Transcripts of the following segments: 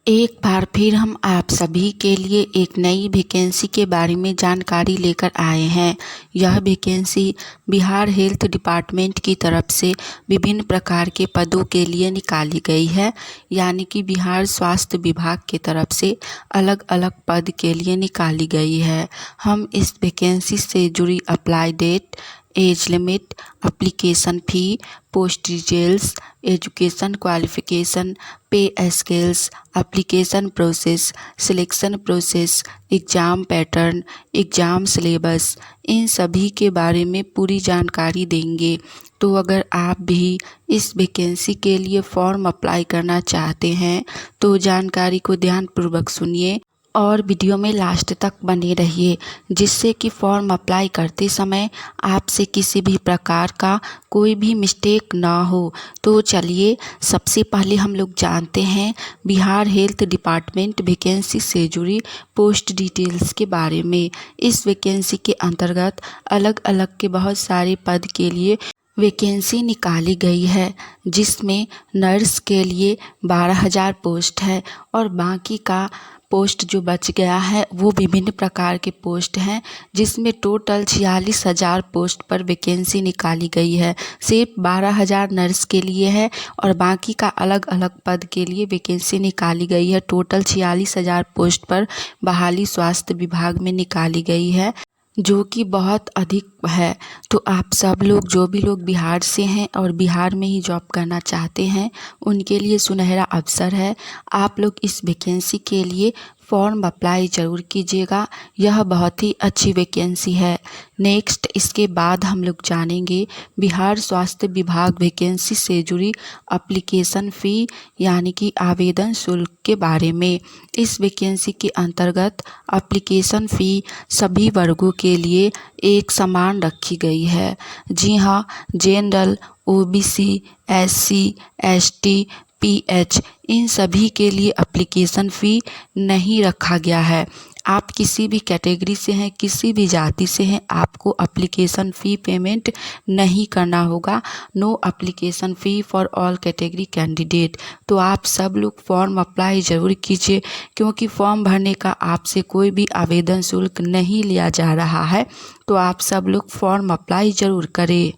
एक बार फिर हम आप सभी के लिए एक नई वैकेंसी के बारे में जानकारी लेकर आए हैं। यह वैकेंसी बिहार हेल्थ डिपार्टमेंट की तरफ से विभिन्न प्रकार के पदों के लिए निकाली गई है, यानी कि बिहार स्वास्थ्य विभाग की तरफ से अलग अलग पद के लिए निकाली गई है। हम इस वैकेंसी से जुड़ी apply date, age limit, application fee, post details, education qualification, pay scales, application process, selection process, exam pattern, exam syllabus, इन सभी के बारे में पूरी जानकारी देंगे। तो अगर आप भी इस वैकेंसी के लिए फॉर्म अप्लाई करना चाहते हैं तो जानकारी को ध्यानपूर्वक सुनिए और वीडियो में लास्ट तक बने रहिए, जिससे कि फॉर्म अप्लाई करते समय आपसे किसी भी प्रकार का कोई भी मिस्टेक ना हो। तो चलिए सबसे पहले हम लोग जानते हैं बिहार हेल्थ डिपार्टमेंट वैकेंसी से जुड़ी पोस्ट डिटेल्स के बारे में। इस वैकेंसी के अंतर्गत अलग अलग के बहुत सारे पद के लिए वैकेंसी निकाली गई है, जिसमें नर्स के लिए 12,000 पोस्ट है और बाकी का पोस्ट जो बच गया है वो विभिन्न प्रकार के पोस्ट हैं, जिसमें टोटल 46,000 पोस्ट पर वैकेंसी निकाली गई है। सिर्फ 12,000 नर्स के लिए है और बाकी का अलग अलग पद के लिए वैकेंसी निकाली गई है। टोटल 46,000 पोस्ट पर बहाली स्वास्थ्य विभाग में निकाली गई है, जो कि बहुत अधिक है। तो आप सब लोग जो भी लोग बिहार से हैं और बिहार में ही जॉब करना चाहते हैं उनके लिए सुनहरा अवसर है। आप लोग इस वैकेंसी के लिए फॉर्म अप्लाई ज़रूर कीजिएगा, यह बहुत ही अच्छी वैकेंसी है। नेक्स्ट इसके बाद हम लोग जानेंगे बिहार स्वास्थ्य विभाग वैकेंसी से जुड़ी एप्लीकेशन फ़ी यानी कि आवेदन शुल्क के बारे में। इस वैकेंसी के अंतर्गत एप्लीकेशन फ़ी सभी वर्गों के लिए एक समान रखी गई है। जी हाँ, general, OBC, SC, ST, pH इन सभी के लिए एप्लीकेशन फ़ी नहीं रखा गया है। आप किसी भी कैटेगरी से हैं, किसी भी जाति से हैं, आपको एप्लीकेशन फ़ी पेमेंट नहीं करना होगा। No application fee for all category candidate. तो आप सब लोग फॉर्म अप्लाई ज़रूर कीजिए, क्योंकि फॉर्म भरने का आपसे कोई भी आवेदन शुल्क नहीं लिया जा रहा है। तो आप सब लोग फॉर्म अप्लाई ज़रूर करें।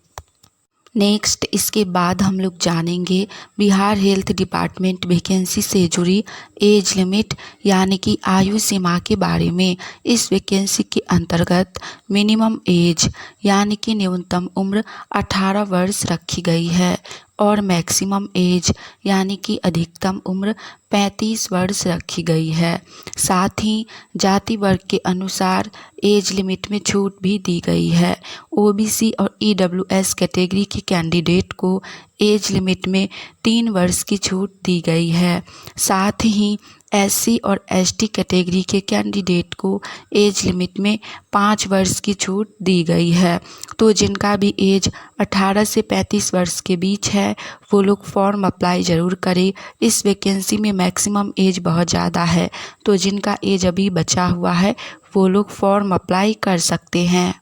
नेक्स्ट इसके बाद हम लोग जानेंगे बिहार हेल्थ डिपार्टमेंट वैकेंसी से जुड़ी एज लिमिट यानी कि आयु सीमा के बारे में। इस वैकेंसी के अंतर्गत मिनिमम एज यानी कि न्यूनतम उम्र 18 वर्ष रखी गई है और मैक्सिमम एज यानी कि अधिकतम उम्र 35 वर्ष रखी गई है। साथ ही जाति वर्ग के अनुसार एज लिमिट में छूट भी दी गई है। ओबीसी और ईडब्ल्यूएस कैटेगरी के कैंडिडेट को एज लिमिट में 3 वर्ष की छूट दी गई है। साथ ही एससी और एसटी कैटेगरी के कैंडिडेट को एज लिमिट में 5 वर्ष की छूट दी गई है। तो जिनका भी एज 18 से 35 वर्ष के बीच है वो लोग फॉर्म अप्लाई ज़रूर करें। इस वैकेंसी में मैक्सिमम एज बहुत ज़्यादा है, तो जिनका एज अभी बचा हुआ है वो लोग फॉर्म अप्लाई कर सकते हैं।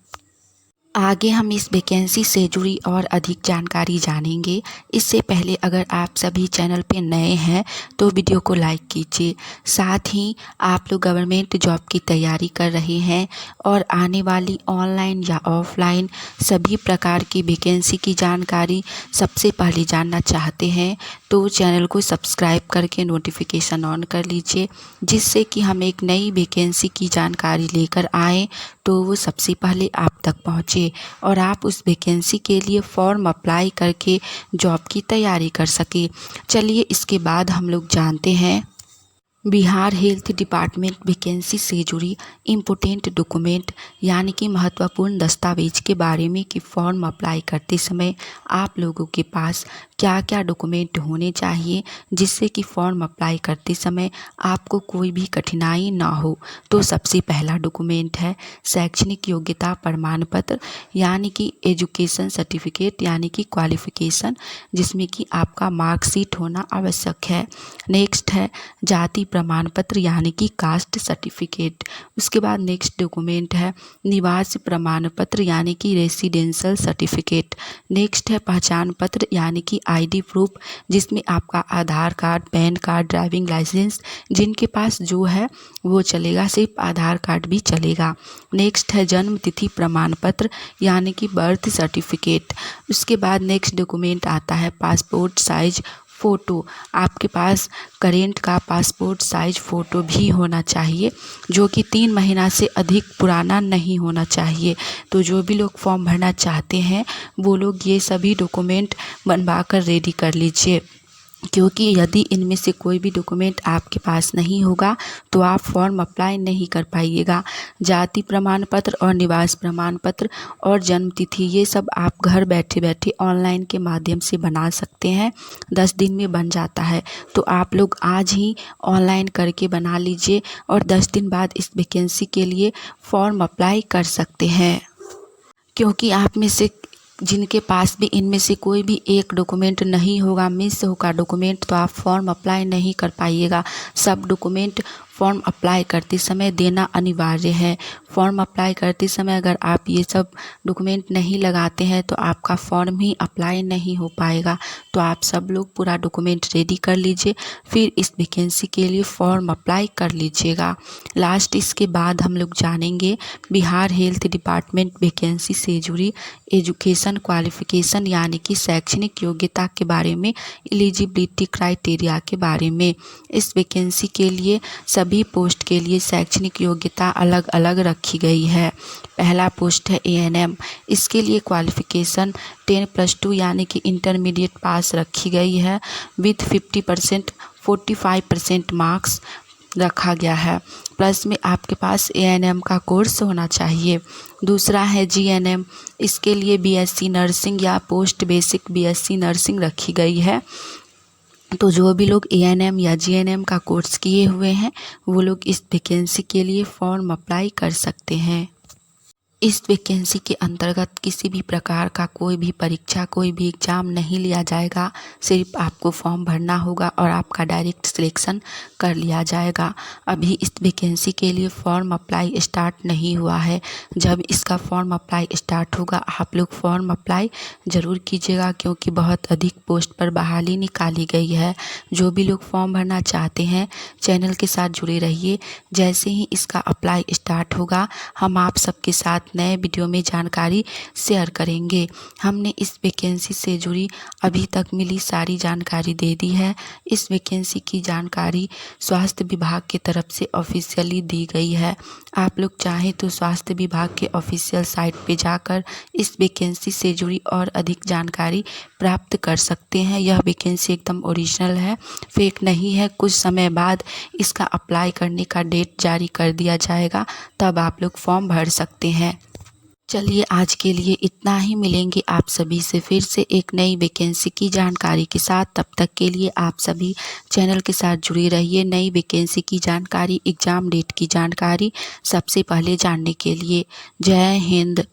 आगे हम इस वैकेंसी से जुड़ी और अधिक जानकारी जानेंगे। इससे पहले अगर आप सभी चैनल पे नए हैं तो वीडियो को लाइक कीजिए। साथ ही आप लोग गवर्नमेंट जॉब की तैयारी कर रहे हैं और आने वाली ऑनलाइन या ऑफलाइन सभी प्रकार की वैकेंसी की जानकारी सबसे पहले जानना चाहते हैं तो चैनल को सब्सक्राइब करके नोटिफिकेशन ऑन कर लीजिए, जिससे कि हम एक नई वैकेंसी की जानकारी लेकर आएँ तो वो सबसे पहले आप तक पहुँचे और आप उस वैकेंसी के लिए फॉर्म अप्लाई करके जॉब की तैयारी कर सके। चलिए इसके बाद हम लोग जानते हैं बिहार हेल्थ डिपार्टमेंट वैकेंसी से जुड़ी इम्पोर्टेंट डॉक्यूमेंट यानी कि महत्वपूर्ण दस्तावेज के बारे में कि फॉर्म अप्लाई करते समय आप लोगों के पास क्या क्या डॉक्यूमेंट होने चाहिए, जिससे कि फॉर्म अप्लाई करते समय आपको कोई भी कठिनाई ना हो। तो सबसे पहला डॉक्यूमेंट है शैक्षणिक योग्यता प्रमाण पत्र यानी कि एजुकेशन सर्टिफिकेट यानी कि क्वालिफिकेशन, जिसमें कि आपका मार्कशीट होना आवश्यक है। नेक्स्ट है जाति प्रमाण पत्र यानी कि कास्ट सर्टिफिकेट। उसके बाद नेक्स्ट डॉक्यूमेंट है निवास प्रमाण पत्र यानी कि रेसिडेंशियल सर्टिफिकेट। नेक्स्ट है पहचान पत्र यानी कि आईडी प्रूफ, जिसमें आपका Aadhaar card, PAN card, driving licence, जिनके पास जो है वो चलेगा, सिर्फ आधार कार्ड भी चलेगा। नेक्स्ट है जन्म तिथि प्रमाण पत्र यानी कि बर्थ सर्टिफिकेट। उसके बाद नेक्स्ट डॉक्यूमेंट आता है पासपोर्ट साइज फ़ोटो। आपके पास करेंट का पासपोर्ट साइज फ़ोटो भी होना चाहिए, जो कि 3 महीना से अधिक पुराना नहीं होना चाहिए। तो जो भी लोग फॉर्म भरना चाहते हैं वो लोग ये सभी डॉक्यूमेंट बनवा कर रेडी कर लीजिए, क्योंकि यदि इनमें से कोई भी डॉक्यूमेंट आपके पास नहीं होगा तो आप फॉर्म अप्लाई नहीं कर पाइएगा। जाति प्रमाण पत्र और निवास प्रमाण पत्र और जन्म तिथि, ये सब आप घर बैठे बैठे ऑनलाइन के माध्यम से बना सकते हैं। 10 दिन में बन जाता है, तो आप लोग आज ही ऑनलाइन करके बना लीजिए और 10 दिन बाद इस वैकेंसी के लिए फॉर्म अप्लाई कर सकते हैं। क्योंकि आप में से जिनके पास भी इनमें से कोई भी एक डॉक्यूमेंट नहीं होगा, मिस होगा डॉक्यूमेंट, तो आप फॉर्म अप्लाई नहीं कर पाइएगा। सब डॉक्यूमेंट फॉर्म अप्लाई करते समय देना अनिवार्य है। फॉर्म अप्लाई करते समय अगर आप ये सब डॉक्यूमेंट नहीं लगाते हैं तो आपका फॉर्म ही अप्लाई नहीं हो पाएगा। तो आप सब लोग पूरा डॉक्यूमेंट रेडी कर लीजिए, फिर इस वैकेंसी के लिए फॉर्म अप्लाई कर लीजिएगा। लास्ट इसके बाद हम लोग जानेंगे बिहार हेल्थ डिपार्टमेंट वैकेंसी से जुड़ी एजुकेशन क्वालिफिकेशन यानी कि शैक्षणिक योग्यता के बारे में, एलिजिबिलिटी क्राइटेरिया के बारे में। इस वैकेंसी के लिए सभी पोस्ट के लिए शैक्षणिक योग्यता अलग अलग रखी गई है। पहला पोस्ट है एएनएम। इसके लिए क्वालिफिकेशन 10+2 यानी कि इंटरमीडिएट पास रखी गई है, विथ 50% 45% मार्क्स रखा गया है। प्लस में आपके पास एएनएम का कोर्स होना चाहिए। दूसरा है जीएनएम। इसके लिए बीएससी नर्सिंग या पोस्ट बेसिक बीएससी नर्सिंग रखी गई है। तो जो भी लोग एएनएम या जीएनएम का कोर्स किए हुए हैं वो लोग इस वैकेंसी के लिए फॉर्म अप्लाई कर सकते हैं। इस वैकेंसी के अंतर्गत किसी भी प्रकार का कोई भी परीक्षा, कोई भी एग्ज़ाम नहीं लिया जाएगा। सिर्फ आपको फॉर्म भरना होगा और आपका डायरेक्ट सिलेक्शन कर लिया जाएगा। अभी इस वैकेंसी के लिए फॉर्म अप्लाई स्टार्ट नहीं हुआ है। जब इसका फॉर्म अप्लाई स्टार्ट होगा आप लोग फॉर्म अप्लाई ज़रूर कीजिएगा, क्योंकि बहुत अधिक पोस्ट पर बहाली निकाली गई है। जो भी लोग फॉर्म भरना चाहते हैं चैनल के साथ जुड़े रहिए। जैसे ही इसका अप्लाई स्टार्ट होगा हम आप सबके साथ नए वीडियो में जानकारी शेयर करेंगे। हमने इस वैकेंसी से जुड़ी अभी तक मिली सारी जानकारी दे दी है। इस वैकेंसी की जानकारी स्वास्थ्य विभाग की तरफ से ऑफिशियली दी गई है। आप लोग चाहें तो स्वास्थ्य विभाग के ऑफिशियल साइट पे जाकर इस वैकेंसी से जुड़ी और अधिक जानकारी प्राप्त कर सकते हैं। यह वैकेंसी एकदम ओरिजिनल है, फेक नहीं है। कुछ समय बाद इसका अप्लाई करने का डेट जारी कर दिया जाएगा, तब आप लोग फॉर्म भर सकते हैं। चलिए आज के लिए इतना ही। मिलेंगे आप सभी से फिर से एक नई वैकेंसी की जानकारी के साथ। तब तक के लिए आप सभी चैनल के साथ जुड़े रहिए। नई वैकेंसी की जानकारी, एग्ज़ाम डेट की जानकारी सबसे पहले जानने के लिए। जय हिंद।